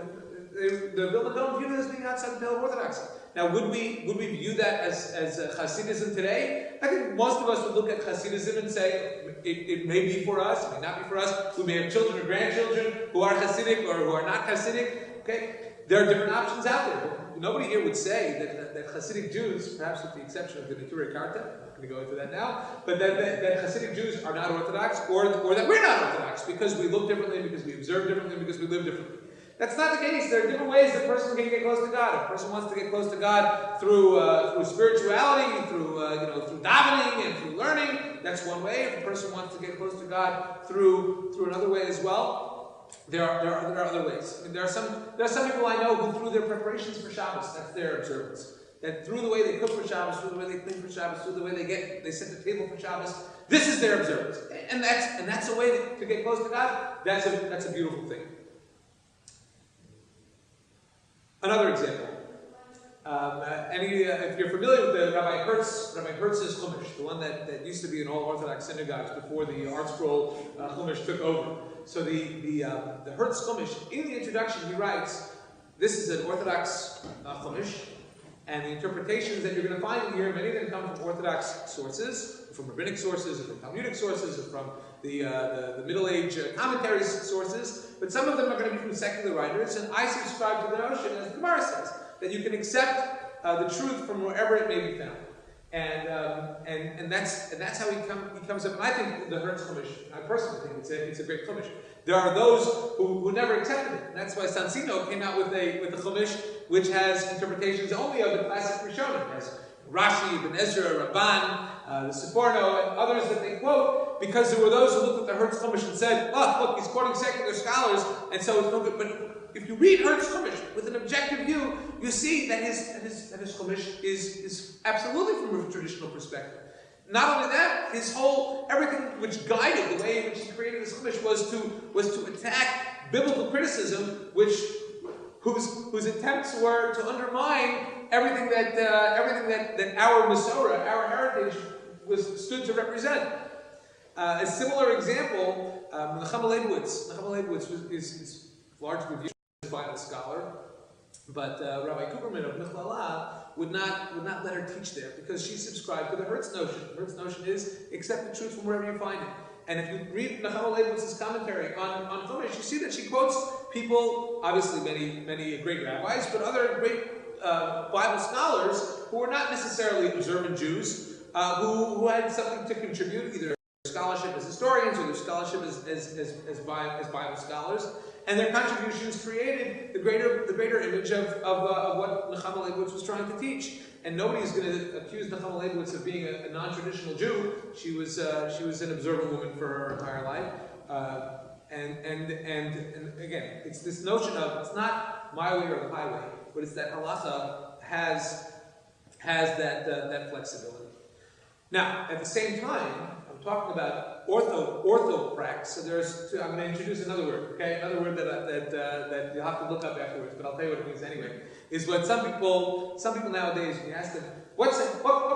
the Vilna Gaon viewed it as being outside the pale of Orthodoxy. Now, would we view that as Hasidism today? I think most of us would look at Hasidism and say, it may be for us, it may not be for us. We may have children or grandchildren who are Hasidic or who are not Hasidic. Okay, there are different options out there. Nobody here would say that Hasidic Jews, perhaps with the exception of the Neturei Karta, I'm not going to go into that now, but that Hasidic Jews are not Orthodox, or that we're not Orthodox because we look differently, because we observe differently, because we live differently. That's not the case. There are different ways that a person can get close to God. If a person wants to get close to God through spirituality, through davening and through learning, that's one way. If a person wants to get close to God through another way as well, there are other ways. I mean, there are some people I know who, through their preparations for Shabbos, that's their observance. That through the way they cook for Shabbos, through the way they clean for Shabbos, through the way they set the table for Shabbos, this is their observance, and that's a way to get close to God. That's a beautiful thing. Another example. If you're familiar with the Rabbi Hertz's Chumash, the one that used to be in all Orthodox synagogues before the Art Scroll Chumash took over. So the Hertz Chumash, in the introduction, he writes, this is an Orthodox Chumash, and the interpretations that you're going to find in here, many of them come from Orthodox sources, from rabbinic sources, or from Talmudic sources, or from the Middle Age commentaries sources, but some of them are going to be from secular writers, and I subscribe to the notion, as the Gemara says, that you can accept the truth from wherever it may be found, and that's how he comes up. And I think the Hertz Chumash, I personally think it's a great Chumash. There are those who never accepted it, and that's why Sansino came out with a Chumash which has interpretations only of the classic Rishonim, as Rashi, Ibn Ezra, Rabban, the Seforno, and others that they quote, because there were those who looked at the Hertz Chumash and said, "Oh, look, he's quoting secular scholars, and so it's no good." But if you read Hertz Chumash with an objective view, you see that his Chumash is absolutely from a traditional perspective. Not only that, everything which guided the way in which he created this Chumash was to attack biblical criticism, whose attempts were to undermine everything that our Masorah, our heritage, stood to represent. A similar example, Nechama Leibowitz. Nechama Leibowitz is largely viewed as a Bible scholar, but Rabbi Kuperman of Michlala would not let her teach there because she subscribed to the Hertz notion. The Hertz notion is accept the truth from wherever you find it. And if you read Nechama Leibowitz's commentary on Chumash, you see that she quotes people, obviously many great rabbis, but other great Bible scholars who were not necessarily observant Jews, who had something to contribute, either scholarship as historians or their scholarship as Bible scholars, and their contributions created the greater image of what Nechama Leibowitz was trying to teach. And nobody's going to accuse Nechama Leibowitz of being a non-traditional Jew. She was an observant woman for her entire life. And again, it's this notion of it's not my way or the highway, but it's that halacha has that flexibility. Now, at the same time, I'm talking about orthoprax. So I'm going to introduce another word. Okay, another word that you'll have to look up afterwards, but I'll tell you what it means anyway. Is what some people nowadays, when you ask them, what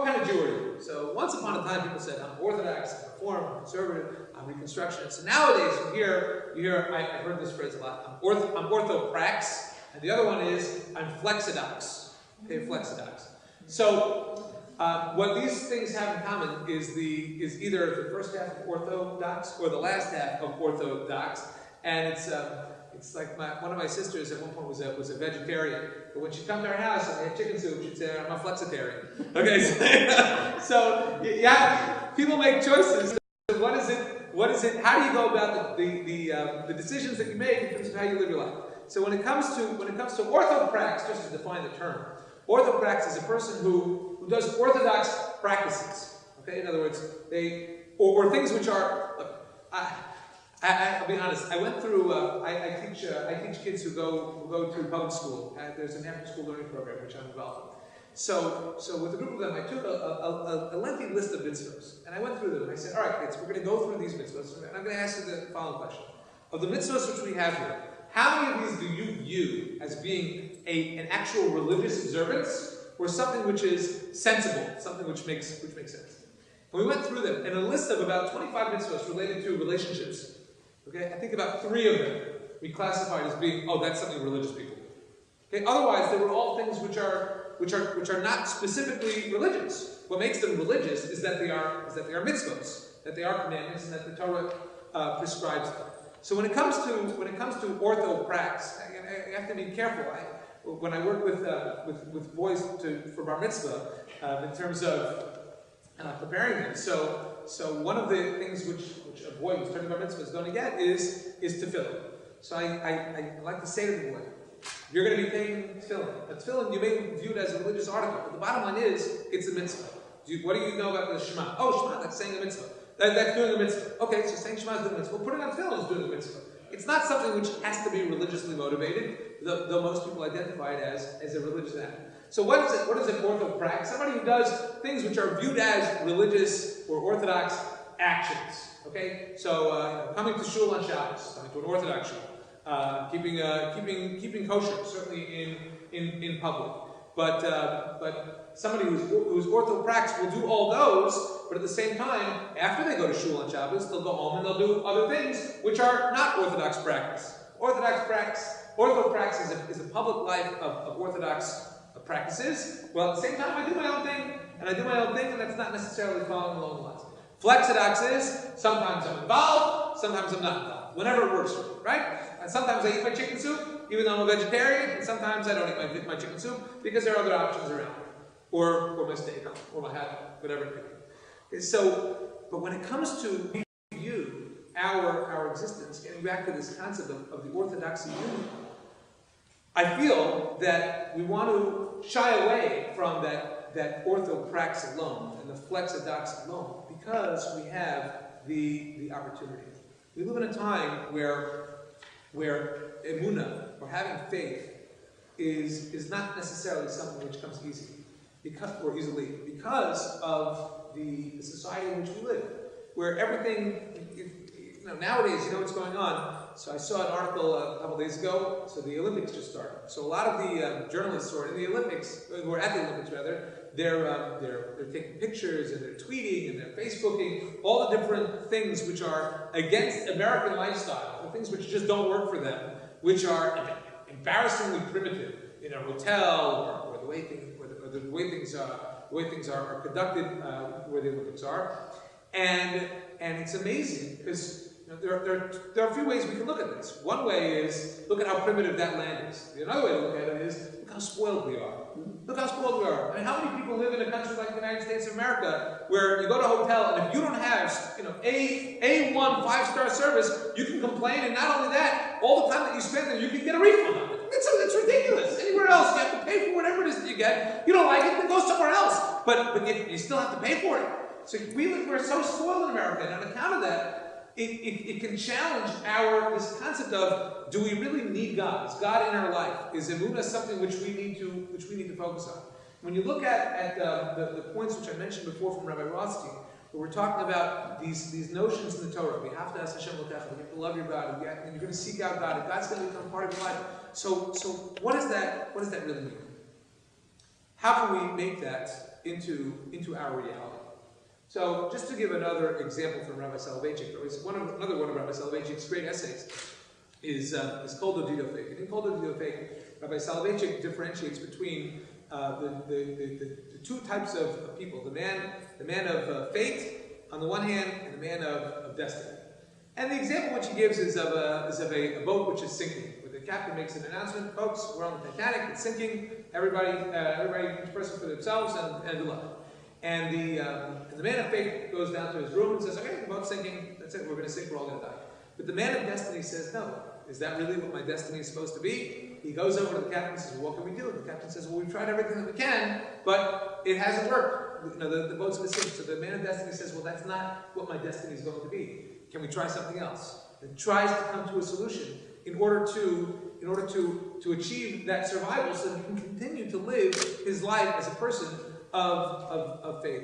kind of Jew are you? So once upon a time, people said, I'm Orthodox, I'm Reform, I'm Conservative, I'm Reconstructionist. So nowadays, you hear, I've heard this phrase a lot. I'm orthoprax, and the other one is I'm flexidox. Okay, flexidox. So what these things have in common is either the first half of orthodox or the last half of orthodox, and it's like one of my sisters at one point was a vegetarian, but when she'd come to our house and they had chicken soup, she'd say, "I'm a flexitarian." Okay, so yeah, people make choices. What is it? How do you go about the decisions that you make in terms of how you live your life? So when it comes to orthoprax, just to define the term, orthoprax is a person who does orthodox practices. Okay, in other words, or things which are. I'll be honest. I went through. I teach kids who go to public school. There's an after-school learning program which I'm involved in. So with a group of them, I took a lengthy list of mitzvahs, and I went through them. And I said, "All right, kids, we're going to go through these mitzvahs, and I'm going to ask you the following question: of the mitzvahs which we have here, how many of these do you view as being an actual religious observance, or something which is sensible, something which makes sense?" And we went through them, and a list of about 25 mitzvahs related to relationships. Okay, I think about 3 of them we classified as being, that's something religious people do. Okay, otherwise they were all things which are not specifically religious. What makes them religious is that they are mitzvahs, that they are commandments, and that the Torah prescribes them. So when it comes to orthoprax, I have to be careful. When I work with boys for bar mitzvah, in terms of preparing them, so one of the things which a boy who's turning bar mitzvah is going to get is tefillin. So I like to say to the boy, you're going to be taking tefillin. A tefillin, you may view it as a religious article, but the bottom line is, it's a mitzvah. What do you know about the Shema? Oh, Shema, that's saying a mitzvah. That's doing a mitzvah. Okay, so saying Shema is doing a mitzvah. Well, putting on tefillin is doing a mitzvah. It's not something which has to be religiously motivated, though most people identify it as a religious act. So what is it? What is an orthoprax? Somebody who does things which are viewed as religious or orthodox actions. Okay, so coming to shul on Shabbos, coming to an Orthodox shul, keeping kosher, certainly in public. But somebody who's orthoprax will do all those, but at the same time, after they go to shul on Shabbos, they'll go home and they'll do other things which are not Orthodox practice. Orthoprax is a public life of Orthodox practices. Well, at the same time, I do my own thing, and that's not necessarily following along the lines. Flexodox is sometimes I'm involved, sometimes I'm not involved. Whenever it works for me, right? And sometimes I eat my chicken soup, even though I'm a vegetarian, and sometimes I don't eat my chicken soup because there are other options around. Or my steak, or my hat, whatever it may be. Okay, so, but when it comes to view our existence, getting back to this concept of the orthodoxy union, I feel that we want to shy away from that orthoprax alone and the flexodox alone because we have the opportunity. We live in a time where emunah, or having faith, is not necessarily something which comes easily because of the society in which we live, where everything, nowadays, what's going on. So I saw an article a couple days ago. So the Olympics just started. So a lot of the journalists who are in the Olympics, who are at the Olympics rather, they're taking pictures and they're tweeting and they're Facebooking all the different things which are against American lifestyle, the things which just don't work for them, which are embarrassingly primitive in a hotel or the way things are conducted where the Olympics are, and it's amazing because. There are a few ways we can look at this. One way is, look at how primitive that land is. Another way to look at it is, look how spoiled we are. Look how spoiled we are. I mean, how many people live in a country like the United States of America, where you go to a hotel, and if you don't have, A1 5-star service, you can complain, and not only that, all the time that you spend there, you can get a refund on it. It's ridiculous. Anywhere else, you have to pay for whatever it is that you get. You don't like it, then go somewhere else. But you still have to pay for it. So we're so spoiled in America, and on account of that, it can challenge this concept of, do we really need God? Is God in our life? Is emunah something which we need to focus on? When you look at the points which I mentioned before from Rabbi Rothstein, where we're talking about these notions in the Torah, we have to ask Hashem L'kecha, you have to love your God, and you're going to seek out God, and God's going to become part of your life. So what does that really mean? How can we make that into our reality? So, just to give another example from Rabbi Soloveitchik, another one of Rabbi Soloveitchik's great essays is Kol Dodido Fake. And in Kol Dodido Fake, Rabbi Soloveitchik differentiates between the two types of people: the man of fate on the one hand, and the man of destiny. And the example which he gives is of a boat which is sinking, where the captain makes an announcement: "Folks, we're on the Titanic; it's sinking. Everybody, each person for themselves, and good luck." And the man of faith goes down to his room and says, "Okay, the boat's sinking. That's it. We're going to sink. We're all going to die." But the man of destiny says, "No. Is that really what my destiny is supposed to be?" He goes over to the captain and says, "Well, what can we do?" And the captain says, "Well, we've tried everything that we can, but it hasn't worked. The boat's going to sink." So the man of destiny says, "Well, that's not what my destiny is going to be. Can we try something else?" And tries to come to a solution in order to achieve that survival, so that he can continue to live his life as a person of faith.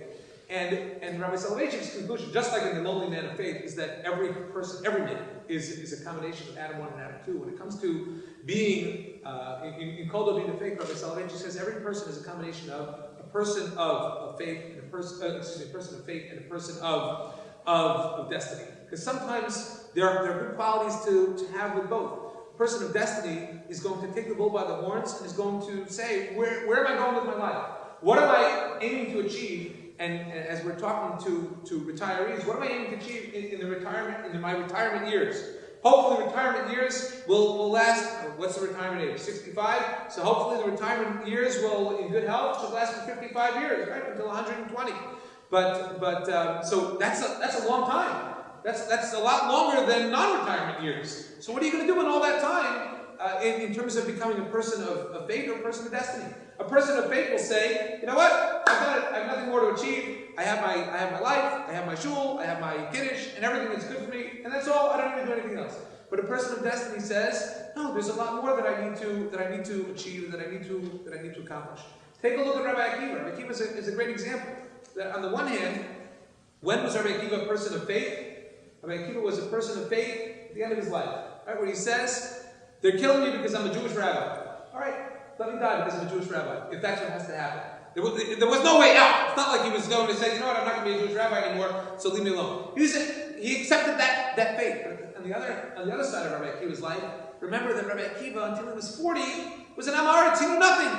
And Rabbi Soloveitchik's conclusion, just like in the lonely man of faith, is that every man is a combination of Adam 1 and Adam 2. When it comes to being in Kol Dodido Fake, Rabbi Soloveitchik says every person is a combination of a person of faith and a person of faith and a person of destiny. Because sometimes there are good qualities to have with both. A person of destiny is going to take the bull by the horns and is going to say, where am I going with my life? What am I aiming to achieve? And as we're talking to retirees, what am I aiming to achieve in my retirement years? Hopefully retirement years will last, what's the retirement age? 65? So hopefully the retirement years will, in good health, should last for 55 years, right? Until 120. So that's a long time. That's a lot longer than non-retirement years. So what are you going to do in all that time in terms of becoming a person of faith or a person of destiny? A person of faith will say, you know what? I've done it. I have nothing more to achieve. I have my life. I have my shul. I have my kiddush, and everything that's good for me, and that's all. I don't need to do anything else. But a person of destiny says, no, there's a lot more that I need to achieve, that I need to accomplish. Take a look at Rabbi Akiva. Rabbi Akiva is a great example. That on the one hand, when was Rabbi Akiva a person of faith? Rabbi Akiva was a person of faith at the end of his life, right? Where he says, They're killing me because I'm a Jewish rabbi. All right, let me die because I'm a Jewish rabbi, if that's what has to happen. There was no way out. It's not like he was going to say, you know what, I'm not going to be a Jewish rabbi anymore, so leave me alone. He accepted that fate. But on the other side of Rabbi Akiva's life, remember that Rabbi Akiva, until he was 40, was an Amaritz. He knew nothing.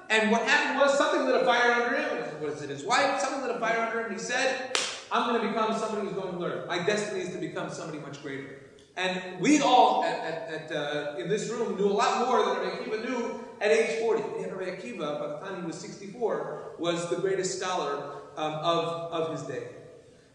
And what happened was something lit a fire under him. Was it his wife? Something lit a fire under him. He said, I'm going to become somebody who's going to learn. My destiny is to become somebody much greater. And we all in this room knew a lot more than Rabbi Akiva knew at age 40. And Rabbi Akiva, by the time he was 64, was the greatest scholar of his day.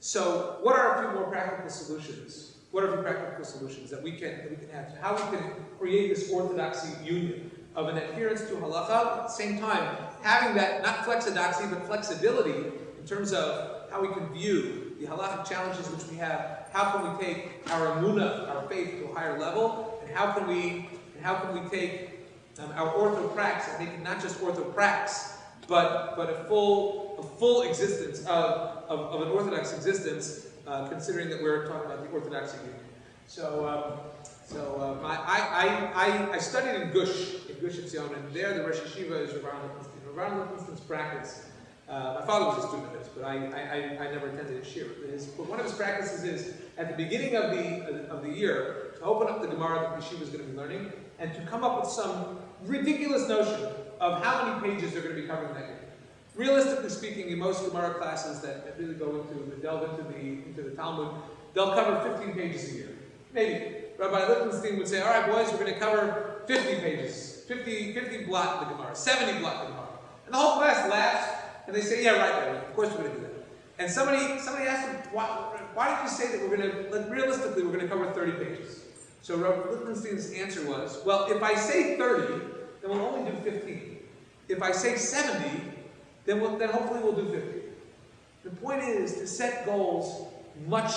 So, what are a few more practical solutions? What are a few practical solutions that we can have? How we can create this orthodoxy union of an adherence to halacha, at the same time having that, not flexodoxy, but flexibility in terms of how we can view the halachic challenges which we have. How can we take our emunah, our faith, to a higher level? And how can we take our orthoprax and make it not just orthoprax, but a full existence of an orthodox existence, considering that we're talking about the orthodoxy union. I studied in Gush Etzion, and there the Rosh Yeshiva is Rabbi Rabbi Lichtenstein's practice. My father was a student of his, but I never attended his shiur. But one of his practices is, at the beginning of the year, to open up the Gemara that the yeshiva is going to be learning, and to come up with some ridiculous notion of how many pages they're going to be covering that year. Realistically speaking, in most Gemara classes that really delve into the Talmud, they'll cover 15 pages a year. Maybe. Rabbi Lichtenstein would say, all right, boys, we're going to cover 50 pages, 50 blot in the Gemara, 70 blot in the Gemara. And the whole class laughs, and they say, yeah, right, of course we're going to do that. And somebody asked them, why did you say that realistically, we're going to cover 30 pages? So Rabbi Lichtenstein's answer was, well, if I say 30, then we'll only do 15. If I say 70, then hopefully we'll do 50. The point is to set goals much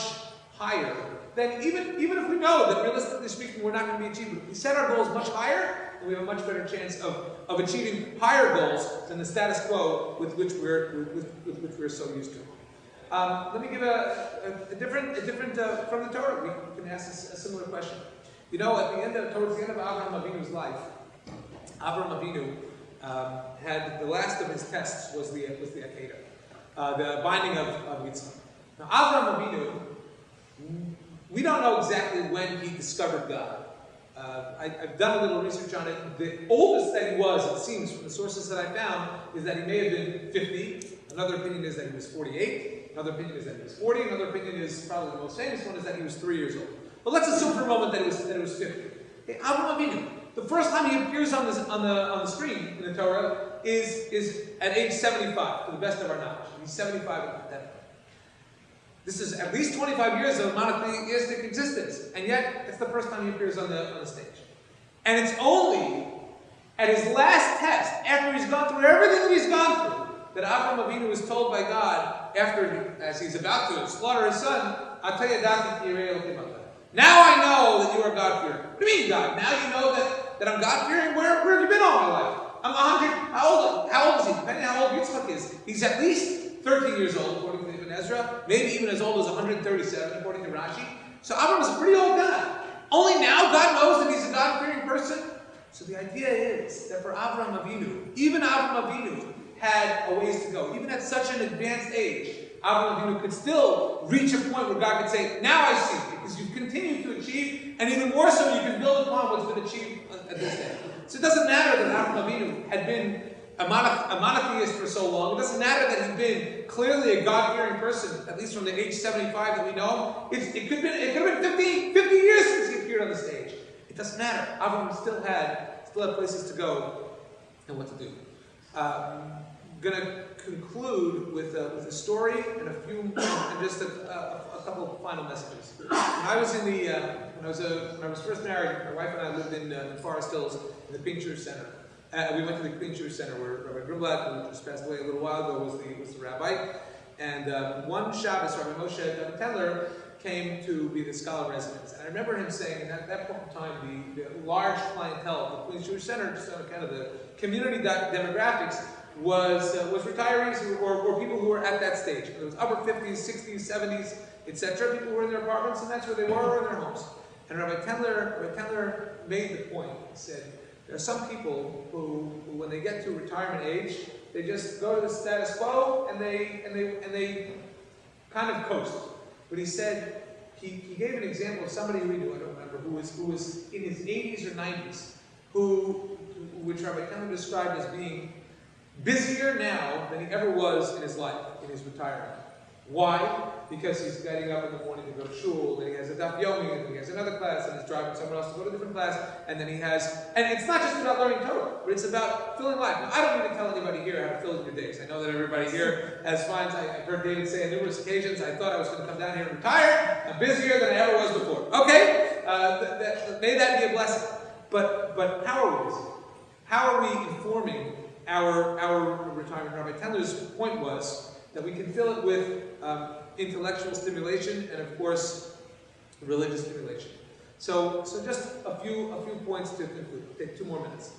higher than even if we know that realistically speaking we're not going to be achieving. If we set our goals much higher, then we have a much better chance of achieving higher goals than the status quo with which we're so used to. Let me give a different from the Torah. We can ask a similar question. You know, towards the end of Avraham Avinu's life, Avraham Avinu had the last of his tests was the Akedah, the binding of Yitzchak. Now, Avraham Avinu, we don't know exactly when he discovered God. I've done a little research on it. The oldest that he was, it seems, from the sources that I found, is that he may have been 50. Another opinion is that he was 48. Another opinion is that he was 40. Another opinion is probably the most famous one is that he was 3 years old. But let's assume for a moment that it was 50. Okay, Avraham Avinu, the first time he appears on the screen in the Torah is at age 75, to the best of our knowledge. He's 75 at that point. This is at least 25 years of monotheistic existence, and yet it's the first time he appears on the stage. And it's only at his last test, after he's gone through everything that he's gone through, that Avraham Avinu is told by God, as he's about to slaughter his son, now I know that you are God-fearing. What do you mean, God? Now you know that I'm God-fearing? Where have you been all my life? I'm 100. How old is he? Depending on how old Yitzchak is. He's at least 13 years old, according to Ibn Ezra. Maybe even as old as 137, according to Rashi. So Avraham is a pretty old guy. Only now God knows that he's a God-fearing person. So the idea is that for Avraham Avinu, even Avraham Avinu had a ways to go. Even at such an advanced age, Avraham Avinu could still reach a point where God could say, now I see, because you've continued to achieve, and even more so, you can build upon what's been achieved at this day. So it doesn't matter that Avraham Avinu had been a monotheist for so long. It doesn't matter that he'd been clearly a God-fearing person, at least from the age 75 that we know. It could have been 50 years since he appeared on the stage. It doesn't matter. Avraham still had places to go and what to do. I'm going to conclude with a story and just a couple of final messages. When I was first married, my wife and I lived in Forest Hills in the Pink Jewish Center. We went to the Pink Jewish Center where Rabbi Grunblatt, who just passed away a little while ago, was the rabbi. And one Shabbos, Rabbi Moshe Tendler came to be the scholar residence. And I remember him saying at that point in time, the large clientele of the Queens Jewish Center, just on kind of the community demographics, was retirees or people who were at that stage. It was upper 50s, 60s, 70s, etc. People who were in their apartments, and that's where they were, or in their homes. And Rabbi Tendler made the point. He said, there are some people who when they get to retirement age, they just go to the status quo and they kind of coast. But he said, he gave an example of somebody who he knew, I don't remember, who was in his 80s or 90s, which Rabbi Tendler described as being busier now than he ever was in his life, in his retirement. Why? Because he's getting up in the morning to go to shul, then he has a daf yomi, and then he has another class, and he's driving somewhere else to go to a different class, and then he has, and it's not just about learning Torah, but it's about filling life. Now, I don't need to tell anybody here how to fill in your days. I know that everybody here has finds, I've heard David say on numerous occasions, I thought I was going to come down here and retire, I'm busier than I ever was before. Okay, may that be a blessing. But how are we busy? How are we informing our retirement? Rabbi Tendler's point was that we can fill it with intellectual stimulation and, of course, religious stimulation. So just a few points to conclude. Take 2 more minutes.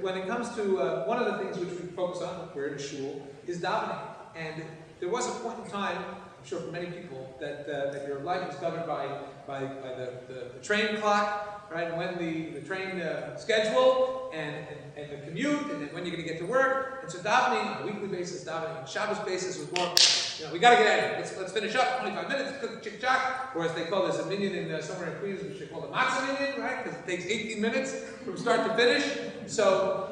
When it comes to one of the things which we focus on, we're in a shul, is davening. And there was a point in time, I'm sure for many people, that your life is governed by the train clock, right? And when the train schedule and the commute, and then when you're going to get to work. And so davening on a weekly basis, davening on a Shabbos basis was more, we got to get out of here. Let's finish up, 25 minutes, chick-chock. Or as they call this, a minyan in somewhere in Queens, which they call the matzah minyan, right? Because it takes 18 minutes from start to finish. So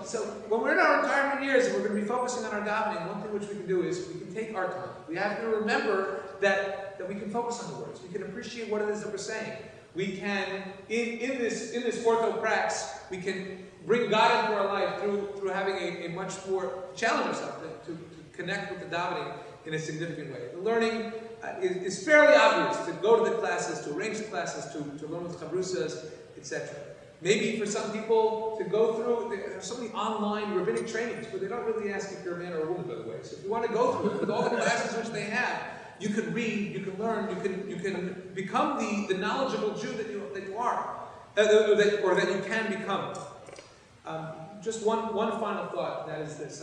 when we're in our retirement years and we're going to be focusing on our davening, one thing which we can do is we can take our time. We have to remember that we can focus on the words. We can appreciate what it is that we're saying. We can, in this orthoprax, we can bring God into our life through having a much more, challenge ourselves to connect with the davening in a significant way. The learning is fairly obvious, to go to the classes, to arrange the classes, to learn with chavrusas, etc. Maybe for some people to go through, there are so many online rabbinic trainings where they don't really ask if you're a man or a woman, by the way. So if you want to go through it with all the classes which they have, you can read, you can learn, you can become the knowledgeable Jew that you are, or that you can become. Just one final thought, and that is this.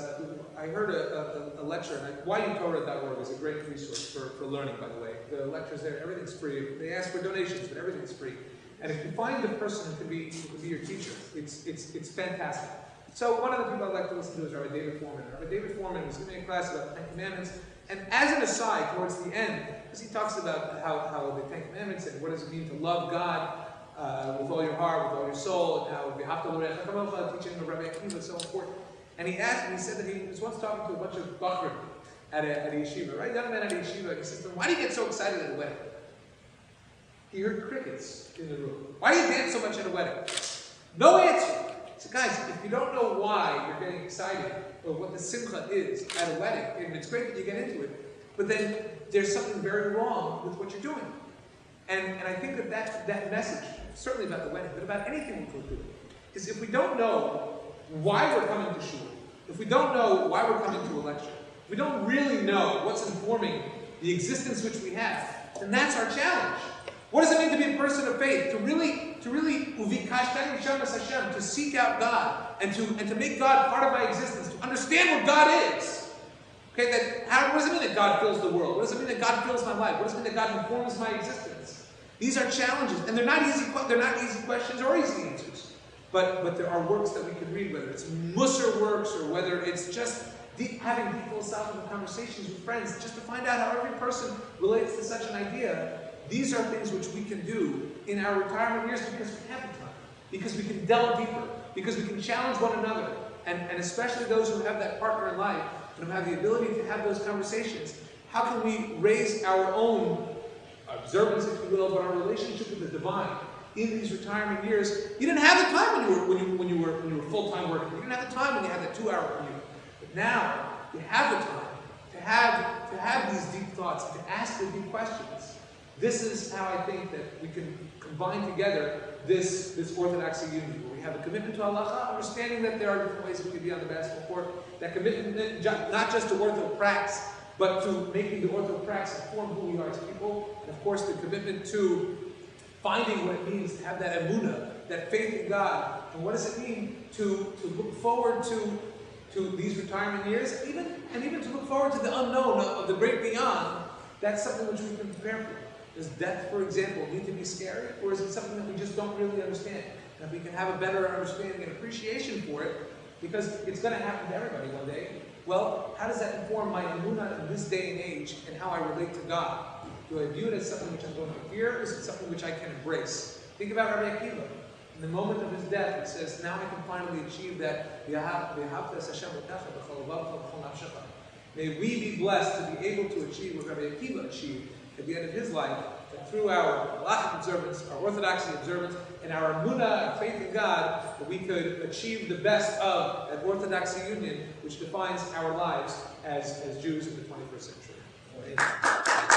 I heard a lecture, and whyutorah.org is a great resource for learning, by the way. The lectures there, everything's free. They ask for donations, but everything's free. And if you find the person who can be your teacher, it's fantastic. So one of the people I like to listen to is Rabbi David Foreman. Rabbi David Foreman was giving a class about the 10 Commandments, and as an aside, towards the end, as he talks about how the 10 Commandments and what does it mean to love God with all your heart, with all your soul, and how we have to learn teaching of Rabbi Akiva is so important. And he said that he was once talking to a bunch of bachrim at a yeshiva, right? Young man at a yeshiva. He said to them, "Why do you get so excited at a wedding?" He heard crickets in the room. "Why do you dance so much at a wedding?" No answer. He said, "Guys, if you don't know why you're getting excited or what the simcha is at a wedding, and it's great that you get into it, but then there's something very wrong with what you're doing." And I think that message, certainly about the wedding, but about anything we're doing, is if we don't know why we're coming to shul, if we don't know why we're coming to a lecture, if we don't really know what's informing the existence which we have, then that's our challenge. What does it mean to be a person of faith? To really to seek out God and to make God part of my existence, to understand what God is. Okay, what does it mean that God fills the world? What does it mean that God fills my life? What does it mean that God informs my existence? These are challenges, and they're not easy questions or easy answers. But there are works that we can read, whether it's Musar works or whether it's just having deep philosophical conversations with friends, just to find out how every person relates to such an idea. These are things which we can do in our retirement years because we have the time, because we can delve deeper, because we can challenge one another, and especially those who have that partner in life and who have the ability to have those conversations. How can we raise our own observance, if you will, but our relationship with the divine in these retirement years? You didn't have the time when you were full-time working. You didn't have the time when you had that 2-hour commute. But now you have the time to have these deep thoughts, to ask the deep questions. This is how I think that we can combine together this orthodoxy unity, where we have a commitment to halacha, understanding that there are different ways we can be on the basketball court. That commitment not just to orthoprax, but to making the orthoprax inform who we are as people. And of course, the commitment to finding what it means to have that emunah, that faith in God. And what does it mean to look forward to these retirement years, and even to look forward to the unknown of the great beyond. That's something which we can prepare for. Does death, for example, need to be scary, or is it something that we just don't really understand? And if we can have a better understanding and appreciation for it, because it's going to happen to everybody one day, well, how does that inform my emunah in this day and age and how I relate to God? Do I view it as something which I'm going to fear, or is it something which I can embrace? Think about Rabbi Akiva. In the moment of his death, he says, now I can finally achieve that. May we be blessed to be able to achieve what Rabbi Akiva achieved at the end of his life, that through our halachic observance, our orthodoxy observance, and our emunah, our faith in God, that we could achieve the best of that orthodoxy union, which defines our lives as Jews in the 21st century. Amen.